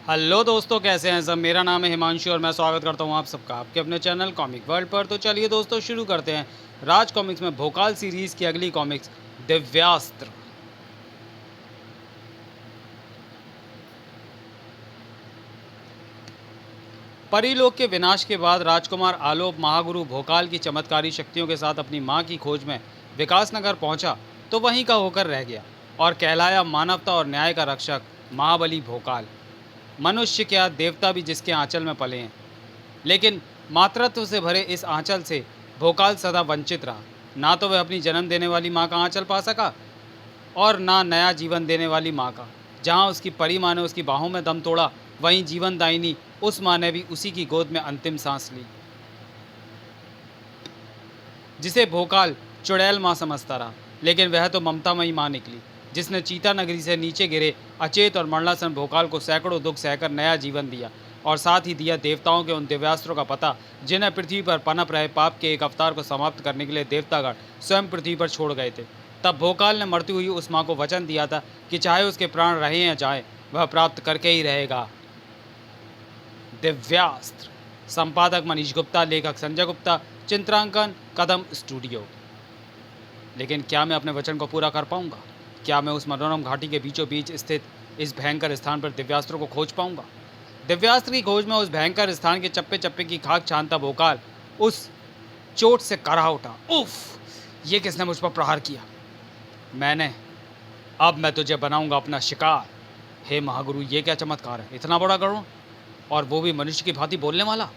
Hello दोस्तों, कैसे हैं सब। मेरा नाम है हिमांशु और मैं स्वागत करता हूं आप सबका आपके अपने चैनल कॉमिक वर्ल्ड पर। तो चलिए दोस्तों, शुरू करते हैं राज कॉमिक्स में भोकाल सीरीज की अगली कॉमिक्स दिव्यास्त्र। परीलोक के विनाश के बाद राजकुमार आलोक महागुरु भोकाल की चमत्कारी शक्तियों के साथ अपनी मां की खोज में विकासनगर पहुंचा तो वहीं का होकर रह गया और कहलाया मानवता और न्याय का रक्षक महाबली भोकाल। मनुष्य क्या, देवता भी जिसके आंचल में पले हैं। लेकिन मातृत्व से भरे इस आंचल से भोकाल सदा वंचित रहा। ना तो वह अपनी जन्म देने वाली माँ का आंचल पा सका और ना नया जीवन देने वाली माँ का। जहाँ उसकी परी माँ ने उसकी बाहों में दम तोड़ा, वहीं जीवन दायिनी उस माँ ने भी उसी की गोद में अंतिम सांस ली, जिसे भोकाल चुड़ैल माँ समझता रहा। लेकिन वह तो ममतामयी माँ निकली, जिसने चीता नगरी से नीचे गिरे अचेत और मरणासन भोकाल को सैकड़ों दुख सहकर नया जीवन दिया और साथ ही दिया देवताओं के उन दिव्यास्त्रों का पता जिन्हें पृथ्वी पर पनप रहे पाप के एक अवतार को समाप्त करने के लिए देवतागण स्वयं पृथ्वी पर छोड़ गए थे। तब भोकाल ने मरती हुई उस माँ को वचन दिया था कि चाहे उसके प्राण रहें या जाएं, वह प्राप्त करके ही रहेगा। दिव्यास्त्र। संपादक मनीष गुप्ता, लेखक संजय गुप्ता, चित्रांकन कदम स्टूडियो। लेकिन क्या मैं अपने वचन को पूरा कर पाऊंगा? क्या मैं उस मनोरम घाटी के बीचों बीच स्थित इस भयंकर स्थान पर दिव्यास्त्रों को खोज पाऊंगा? दिव्यास्त्र की खोज में उस भयंकर स्थान के चप्पे चप्पे की खाक छानता भोकाल उस चोट से करा उठा। उफ! ये किसने मुझ पर प्रहार किया? मैंने। अब मैं तुझे बनाऊंगा अपना शिकार। हे महागुरु, ये क्या चमत्कार है! इतना बड़ा गरुड़, और वो भी मनुष्य की भांति बोलने वाला।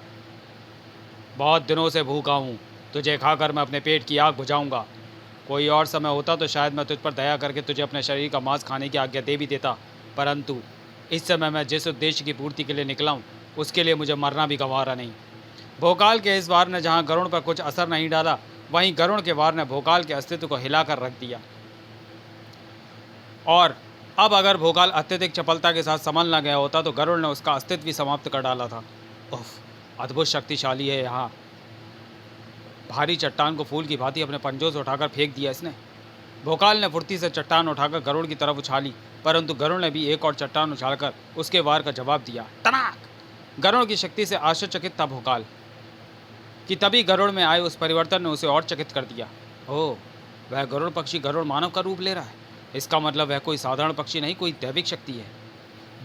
बहुत दिनों से भूखा हूँ, तुझे खाकर मैं अपने पेट की आग बुझाऊंगा। कोई और समय होता तो शायद मैं तुझ पर दया करके तुझे अपने शरीर का मांस खाने की आज्ञा दे भी देता, परंतु इस समय मैं जिस उद्देश्य की पूर्ति के लिए निकला हूँ, उसके लिए मुझे मरना भी गंवारा नहीं। भोकाल के इस वार ने जहाँ गरुड़ पर कुछ असर नहीं डाला, वहीं गरुड़ के वार ने भोकाल के अस्तित्व को हिलाकर रख दिया। और अब अगर भोकाल अत्यधिक चपलता के साथ संभल न गया होता तो गरुड़ ने उसका अस्तित्व भी समाप्त कर डाला था। उफ! अद्भुत शक्तिशाली है यहाँ। भारी चट्टान को फूल की भांति अपने पंजों से उठाकर फेंक दिया इसने। भोकाल ने फुर्ती से चट्टान उठाकर गरुड़ की तरफ उछाली, परंतु गरुड़ ने भी एक और चट्टान उछालकर उसके वार का जवाब दिया। तनाक! गरुड़ की शक्ति से आश्चर्यचकित था भोकाल कि तभी गरुड़ में आए उस परिवर्तन ने उसे और चकित कर दिया। ओह! वह गरुड़ पक्षी गरुड़ मानव का रूप ले रहा है। इसका मतलब वह कोई साधारण पक्षी नहीं, कोई दैविक शक्ति है।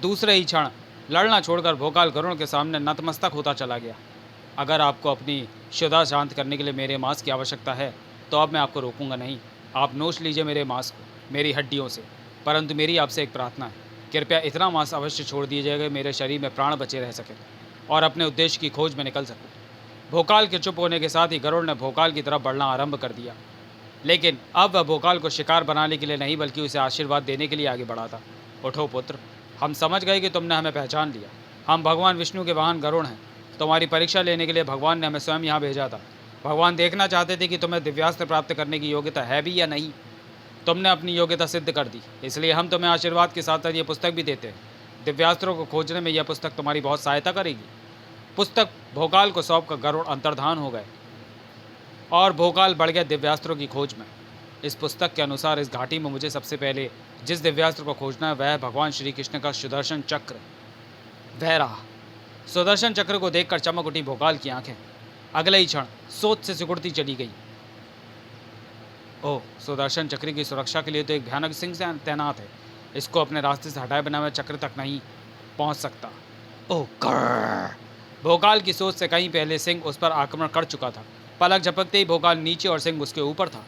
दूसरे ही क्षण लड़ना छोड़कर भोकाल गरुड़ के सामने नतमस्तक होता चला गया। अगर आपको अपनी क्षुधा शांत करने के लिए मेरे मांस की आवश्यकता है तो अब मैं आपको रोकूंगा नहीं। आप नोच लीजिए मेरे मांस को, मेरी हड्डियों से। परंतु मेरी आपसे एक प्रार्थना है, कृपया इतना मांस अवश्य छोड़ दीजिएगा कि मेरे शरीर में प्राण बचे रह सके और अपने उद्देश्य की खोज में निकल सकूं। भोकाल के चुप होने के साथ ही गरुड़ ने भोकाल की तरफ बढ़ना आरंभ कर दिया। लेकिन अब वह भोकाल को शिकार बनाने के लिए नहीं, बल्कि उसे आशीर्वाद देने के लिए आगे बढ़ा था। उठो पुत्र, हम समझ गए कि तुमने हमें पहचान लिया। हम भगवान विष्णु के वाहन गरुड़ हैं। तुम्हारी परीक्षा लेने के लिए भगवान ने हमें स्वयं यहाँ भेजा था। भगवान देखना चाहते थे कि तुम्हें दिव्यास्त्र प्राप्त करने की योग्यता है भी या नहीं। तुमने अपनी योग्यता सिद्ध कर दी, इसलिए हम तुम्हें आशीर्वाद के साथ साथ ये पुस्तक भी देते हैं। दिव्यास्त्रों को खोजने में यह पुस्तक तुम्हारी बहुत सहायता करेगी। पुस्तक भोकाल को सौंप कर गरुड़ अंतर्धान हो गए और भोकाल बढ़ गया दिव्यास्त्रों की खोज में। इस पुस्तक के अनुसार इस घाटी में मुझे सबसे पहले जिस दिव्यास्त्र को खोजना है वह है भगवान श्री कृष्ण का सुदर्शन चक्र। वह रहा। सुदर्शन चक्र को देखकर चमक उठी भोकाल की आंखें। अगले ही क्षण सोच से सिकुड़ती चली गई। ओह! सुदर्शन चक्र की सुरक्षा के लिए तो एक भयानक सिंह से तैनात है। इसको अपने रास्ते से हटाए बिना मैं चक्र तक नहीं पहुंच सकता। ओह कर्र! भोकाल की सोच से कहीं पहले सिंह उस पर आक्रमण कर चुका था। पलक झपकते ही भोकाल नीचे और सिंह उसके ऊपर था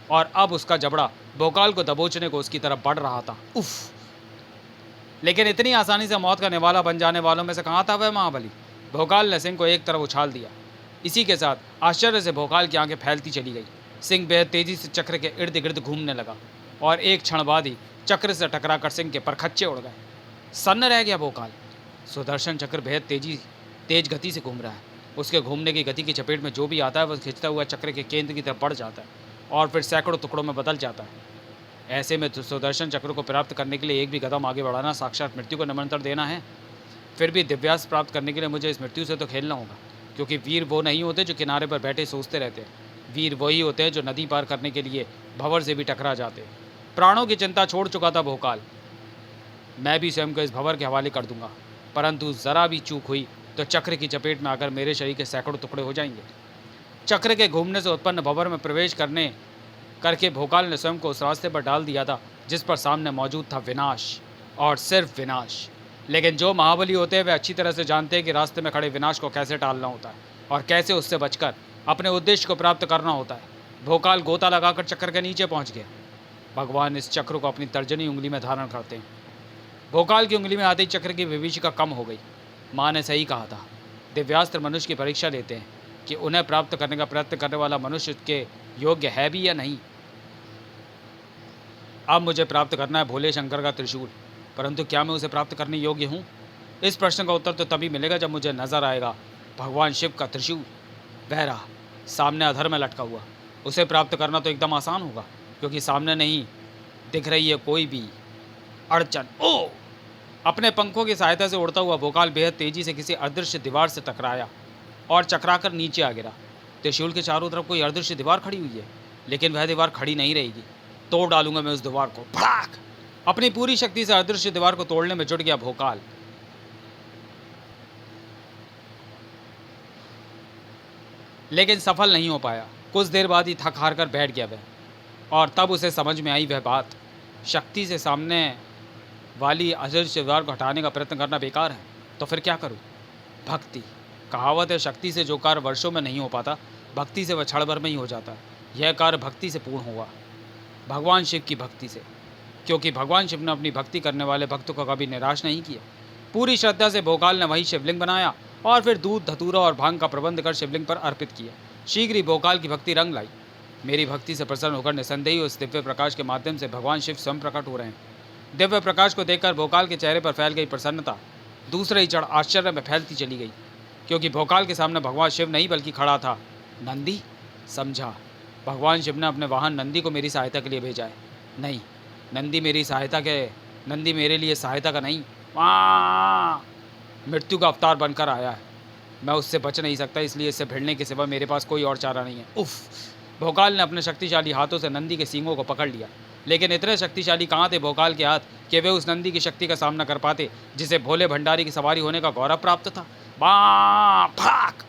और अब उसका जबड़ा भोकाल को दबोचने को उसकी तरफ बढ़ रहा था। उफ! लेकिन इतनी आसानी से मौत का निवाला बन जाने वालों में से कहाँ था वह महाबली? भोकाल ने सिंह को एक तरफ उछाल दिया। इसी के साथ आश्चर्य से भोकाल की आंखें फैलती चली गई। सिंह बेहद तेजी से चक्र के इर्द गिर्द घूमने लगा और एक क्षण बाद ही चक्र से टकराकर सिंह के परखच्चे उड़ गए। सन्न रह गया भोकाल। सुदर्शन चक्र बेहद तेज गति से घूम रहा है। उसके घूमने की गति की चपेट में जो भी आता है वह खिंचता हुआ चक्र के केंद्र की तरफ बढ़ जाता है और फिर सैकड़ों टुकड़ों में बदल जाता है। ऐसे में सुदर्शन चक्र को प्राप्त करने के लिए एक भी कदम आगे बढ़ाना साक्षात मृत्यु को निमंत्रण देना है। फिर भी दिव्यास्त्र प्राप्त करने के लिए मुझे इस मृत्यु से तो खेलना होगा, क्योंकि वीर वो नहीं होते जो किनारे पर बैठे सोचते रहते हैं। वीर वही होते हैं जो नदी पार करने के लिए भंवर से भी टकरा जाते हैं। प्राणों की चिंता छोड़ चुका था भोकाल। मैं भी स्वयं को इस भंवर के हवाले कर दूंगा। परंतु ज़रा भी चूक हुई तो चक्र की चपेट में आकर मेरे शरीर के सैकड़ों टुकड़े हो जाएंगे। चक्र के घूमने से उत्पन्न भंवर में प्रवेश करने करके भोकाल ने स्वयं को उस रास्ते पर डाल दिया था जिस पर सामने मौजूद था विनाश, और सिर्फ विनाश। लेकिन जो महाबली होते हैं वे अच्छी तरह से जानते हैं कि रास्ते में खड़े विनाश को कैसे टालना होता है और कैसे उससे बचकर अपने उद्देश्य को प्राप्त करना होता है। भोकाल गोता लगाकर चक्र के नीचे पहुंच गया। भगवान इस चक्र को अपनी तर्जनी उंगली में धारण करते हैं। भोकाल की उंगली में आते ही चक्र की विभीषिका कम हो गई। माँ ने सही कहा था, दिव्यास्त्र मनुष्य की परीक्षा लेते हैं कि उन्हें प्राप्त करने का प्रयत्न करने वाला मनुष्य के योग्य है भी या नहीं। अब मुझे प्राप्त करना है भोले शंकर का त्रिशूल, परंतु क्या मैं उसे प्राप्त करने योग्य हूँ? इस प्रश्न का उत्तर तो तभी मिलेगा जब मुझे नजर आएगा भगवान शिव का त्रिशूल। वह रहा सामने अधर में लटका हुआ। उसे प्राप्त करना तो एकदम आसान होगा, क्योंकि सामने नहीं दिख रही है कोई भी अड़चन। ओ! अपने पंखों की सहायता से उड़ता हुआ भोकाल बेहद तेजी से किसी अदृश्य दीवार से टकराया और चकराकर नीचे आ गिरा। त्रिशूल के चारों तरफ कोई अदृश्य दीवार खड़ी हुई है, लेकिन वह दीवार खड़ी नहीं रहेगी। तोड़ डालूंगा मैं उस दीवार को। भड़ाक! अपनी पूरी शक्ति से अदृश्य दीवार को तोड़ने में जुट गया भोकाल। लेकिन सफल नहीं हो पाया। कुछ देर बाद ही थक हार कर बैठ गया वह, और तब उसे समझ में आई वह बात, शक्ति से सामने वाली अदृश्य दीवार को हटाने का प्रयत्न करना बेकार है, तो फिर क्या करूं? भक्ति। कहावत है, शक्ति से जो कार्य वर्षों में नहीं हो पाता, भक्ति से वह क्षण भर में ही हो जाता है। यह कार्य भक्ति से पूर्ण हुआ, भगवान शिव की भक्ति से, क्योंकि भगवान शिव ने अपनी भक्ति करने वाले भक्तों को कभी निराश नहीं किया। पूरी श्रद्धा से भोकाल ने वही शिवलिंग बनाया और फिर दूध, धतूरा और भांग का प्रबंध कर शिवलिंग पर अर्पित किया। शीघ्र ही भोकाल की भक्ति रंग लाई। मेरी भक्ति से प्रसन्न होकर निसंदेही उस दिव्य प्रकाश के माध्यम से भगवान शिव स्वयं प्रकट हो रहे हैं। दिव्य प्रकाश को देखकर भोकाल के चेहरे पर फैल गई प्रसन्नता दूसरे ही क्षण आश्चर्य में फैलती चली गई, क्योंकि भोकाल के सामने भगवान शिव नहीं बल्कि खड़ा था नंदी। समझा, भगवान शिव ने अपने वाहन नंदी को मेरी सहायता के लिए भेजा है। नहीं, नंदी मेरे लिए सहायता का नहीं, मृत्यु का अवतार बनकर आया है। मैं उससे बच नहीं सकता, इसलिए इससे भिड़ने के सिवा मेरे पास कोई और चारा नहीं है। उफ! भोकाल ने अपने शक्तिशाली हाथों से नंदी के सींगों को पकड़ लिया, लेकिन इतने शक्तिशाली कहाँ थे भोकाल के हाथ कि वे उस नंदी की शक्ति का सामना कर पाते जिसे भोले भंडारी की सवारी होने का गौरव प्राप्त था। भाग!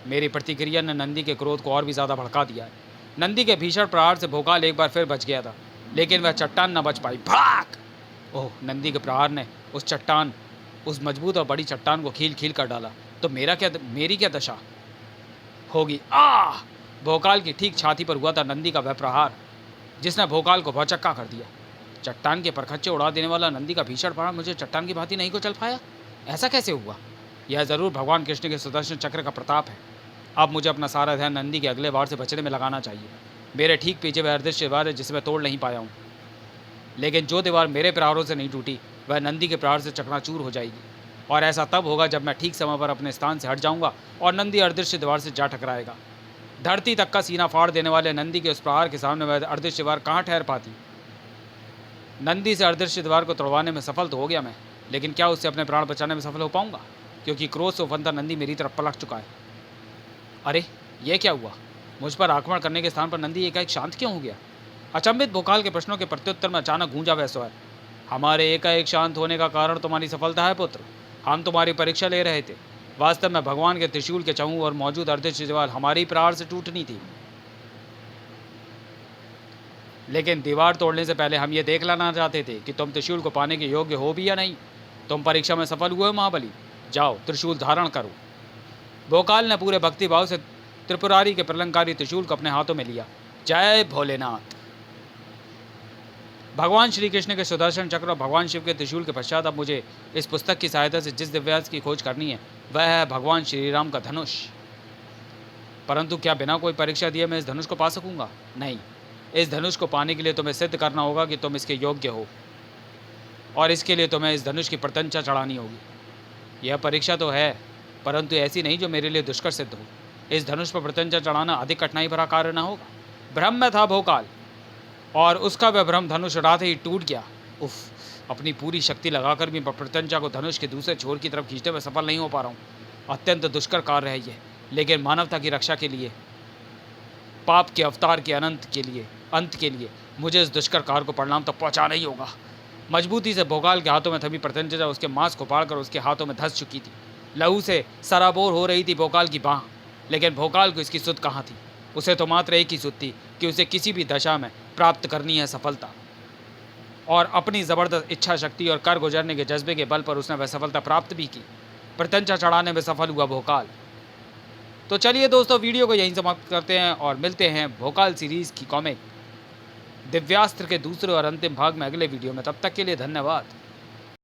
मेरी प्रतिक्रिया ने नंदी के क्रोध को और भी ज़्यादा भड़का दिया है। नंदी के भीषण प्रहार से भोकाल एक बार फिर बच गया था, लेकिन वह चट्टान न बच पाई। भाग! ओह! नंदी के प्रहार ने उस मजबूत और बड़ी चट्टान को खील कर डाला, तो मेरी क्या दशा होगी। भोकाल की ठीक छाती पर हुआ था नंदी का वह प्रहार, जिसने भोकाल को भौचक्का कर दिया। चट्टान के परखच्चे उड़ा देने वाला नंदी का भीषण प्रहार मुझे चट्टान की भांति नहीं को चल पाया। ऐसा कैसे हुआ? यह ज़रूर भगवान कृष्ण के सुदर्शन चक्र का प्रताप है। अब मुझे अपना सारा ध्यान नंदी के अगले वार से बचने में लगाना चाहिए। मेरे ठीक पीछे वह अदृश्य दीवार है जिसे मैं तोड़ नहीं पाया हूँ, लेकिन जो दीवार मेरे प्रहारों से नहीं टूटी वह नंदी के प्रहार से चकनाचूर हो जाएगी, और ऐसा तब होगा जब मैं ठीक समय पर अपने स्थान से हट जाऊंगा और नंदी अदृश्य दीवार से जा टकराएगा। धरती तक का सीना फाड़ देने वाले नंदी के उस प्रहार के सामने वह अदृश्य दीवार कहाँ ठहर पाती। नंदी से अदृश्य दीवार को तोड़वाने में सफल तो हो गया मैं, लेकिन क्या उससे अपने प्राण बचाने में सफल हो पाऊंगा? क्योंकि क्रोध से उफनता नंदी मेरी तरफ पलट चुका है। अरे ये क्या हुआ? मुझ पर आक्रमण करने के स्थान पर नंदी एकाएक शांत क्यों हो गया? अचंभित भोकाल के प्रश्नों के प्रत्युत्तर में अचानक गूंजा वह स्वर, हमारे एकाएक शांत होने का कारण तुम्हारी सफलता है पुत्र। हम तुम्हारी परीक्षा ले रहे थे। वास्तव में भगवान के त्रिशूल के चहुं और मौजूद अदृश्य दीवार हमारी प्रहार से टूटनी थी, लेकिन दीवार तोड़ने से पहले हम ये देख लेना चाहते थे कि तुम त्रिशूल को पाने के योग्य हो भी या नहीं। तुम परीक्षा में सफल हुए महाबली, जाओ त्रिशूल धारण करो। भोकाल ने पूरे भक्तिभाव से त्रिपुरारी के प्रलंकारी त्रिशूल को अपने हाथों में लिया। जय भोलेनाथ। भगवान श्री कृष्ण के सुदर्शन चक्र और भगवान शिव के त्रिशूल के पश्चात अब मुझे इस पुस्तक की सहायता से जिस दिव्यास्त्र की खोज करनी है वह है भगवान श्री राम का धनुष। परंतु क्या बिना कोई परीक्षा दिए मैं इस धनुष को पा सकूंगा? नहीं, इस धनुष को पाने के लिए तुम्हें सिद्ध करना होगा कि तुम इसके योग्य हो, और इसके लिए तुम्हें इस धनुष की प्रत्यंचा चढ़ानी होगी। यह परीक्षा तो है, परंतु ऐसी नहीं जो मेरे लिए दुष्कर सिद्ध हो। इस धनुष पर प्रत्यंचा चढ़ाना अधिक कठिनाई भरा कार्य न होगा। भ्रम में था भोकाल, और उसका वह भ्रम धनुष रात ही टूट गया। उफ! अपनी पूरी शक्ति लगाकर भी प्रत्यंचा को धनुष के दूसरे छोर की तरफ खींचने में सफल नहीं हो पा रहा हूँ। अत्यंत दुष्कर कार्य है ये, लेकिन मानवता की रक्षा के लिए, पाप के अवतार के अंत के लिए मुझे इस दुष्कर कार्य को परिणाम तक पहुँचाना ही होगा। मजबूती से भोकाल के हाथों में थमी प्रत्यंचा उसके मांस को पाड़कर उसके हाथों में धंस चुकी थी। लहू से सराबोर हो रही थी भोकाल की बाह, लेकिन भोकाल को इसकी सुध कहाँ थी। उसे तो मात्र एक ही सुध थी कि उसे किसी भी दशा में प्राप्त करनी है सफलता, और अपनी ज़बरदस्त इच्छा शक्ति और कर गुजरने के जज्बे के बल पर उसने वह सफलता प्राप्त भी की। प्रत्यंचा चढ़ाने में सफल हुआ भोकाल। तो चलिए दोस्तों, वीडियो को यहीं समाप्त करते हैं और मिलते हैं भोकाल सीरीज़ की कॉमिक दिव्यास्त्र के दूसरे और अंतिम भाग में अगले वीडियो में। तब तक के लिए धन्यवाद।